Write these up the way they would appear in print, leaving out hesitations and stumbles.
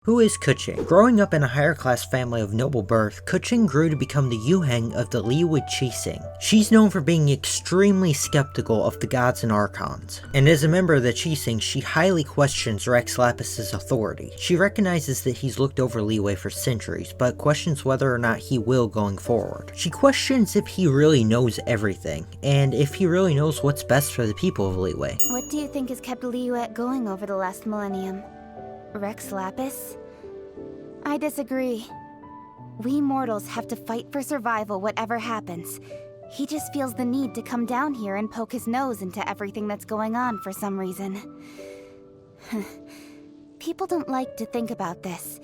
Who is Keqing? Growing up in a higher class family of noble birth, Keqing grew to become the Yuheng of the Liyue Keqing. She's known for being extremely skeptical of the gods and archons, and as a member of the Keqing, she highly questions Rex Lapis's authority. She recognizes that he's looked over Liyue for centuries, but questions whether or not he will going forward. She questions if he really knows everything, and if he really knows what's best for the people of Liyue. What do you think has kept Liyue going over the last millennium? Rex Lapis? I disagree. We mortals have to fight for survival whatever happens. He just feels the need to come down here and poke his nose into everything that's going on for some reason. People don't like to think about this,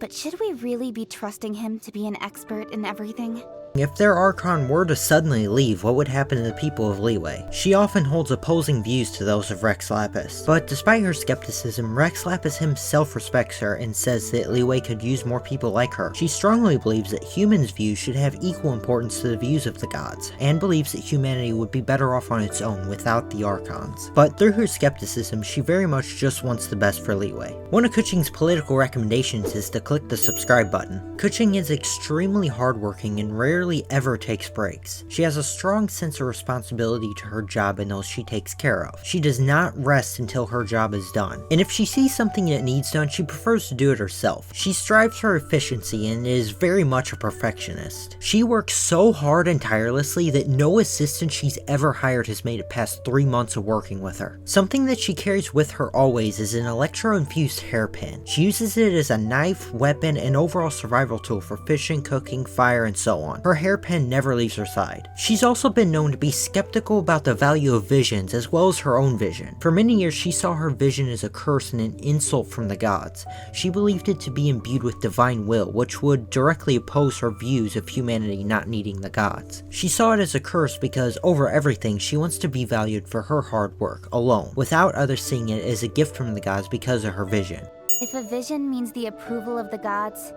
but should we really be trusting him to be an expert in everything? If their Archon were to suddenly leave, what would happen to the people of Liyue? She often holds opposing views to those of Rex Lapis, but despite her skepticism, Rex Lapis himself respects her and says that Liyue could use more people like her. She strongly believes that humans' views should have equal importance to the views of the gods, and believes that humanity would be better off on its own without the Archons. But through her skepticism, she very much just wants the best for Liyue. One of Keqing's political recommendations is to click the subscribe button. Keqing is extremely hardworking and rarely ever takes breaks. She has a strong sense of responsibility to her job and those she takes care of. She does not rest until her job is done, and if she sees something that needs done, she prefers to do it herself. She strives for efficiency and is very much a perfectionist. She works so hard and tirelessly that no assistant she's ever hired has made it past 3 months of working with her. Something that she carries with her always is an electro-infused hairpin. She uses it as a knife, weapon, and overall survival tool for fishing, cooking, fire, and so on. Her hairpin never leaves her side. She's also been known to be skeptical about the value of visions as well as her own vision. For many years she saw her vision as a curse and an insult from the gods. She believed it to be imbued with divine will, which would directly oppose her views of humanity not needing the gods. She saw it as a curse because over everything she wants to be valued for her hard work, alone, without others seeing it as a gift from the gods because of her vision. If a vision means the approval of the gods,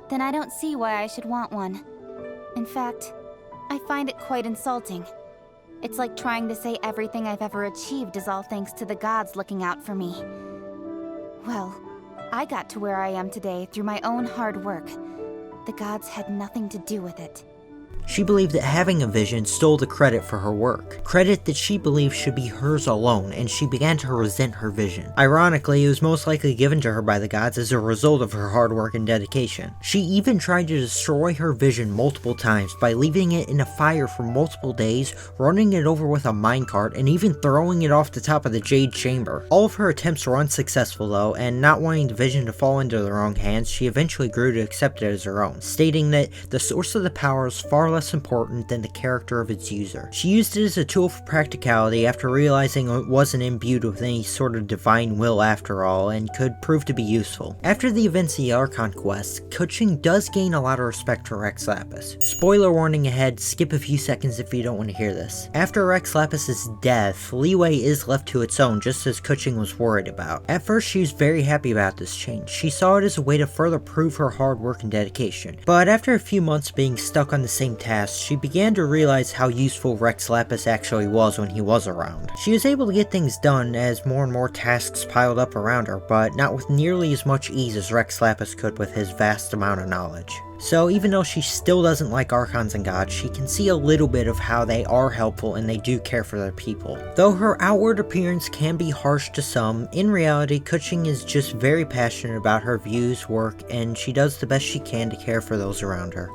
then I don't see why I should want one. In fact, I find it quite insulting. It's like trying to say everything I've ever achieved is all thanks to the gods looking out for me. Well, I got to where I am today through my own hard work. The gods had nothing to do with it. She believed that having a vision stole the credit for her work, credit that she believed should be hers alone, and she began to resent her vision. Ironically, it was most likely given to her by the gods as a result of her hard work and dedication. She even tried to destroy her vision multiple times by leaving it in a fire for multiple days, running it over with a minecart, and even throwing it off the top of the Jade Chamber. All of her attempts were unsuccessful though, and not wanting the vision to fall into the wrong hands, she eventually grew to accept it as her own, stating that the source of the power is far less important than the character of its user. She used it as a tool for practicality after realizing it wasn't imbued with any sort of divine will after all, and could prove to be useful. After the events of the Archon quest, Keqing does gain a lot of respect for Rex Lapis. Spoiler warning ahead, skip a few seconds if you don't want to hear this. After Rex Lapis's death, Liyue is left to its own, just as Keqing was worried about. At first she was very happy about this change. She saw it as a way to further prove her hard work and dedication. But after a few months being stuck on the same task, she began to realize how useful Rex Lapis actually was when he was around. She was able to get things done as more and more tasks piled up around her, but not with nearly as much ease as Rex Lapis could with his vast amount of knowledge. So even though she still doesn't like Archons and gods, she can see a little bit of how they are helpful and they do care for their people. Though her outward appearance can be harsh to some, in reality Keqing is just very passionate about her views, work, and she does the best she can to care for those around her.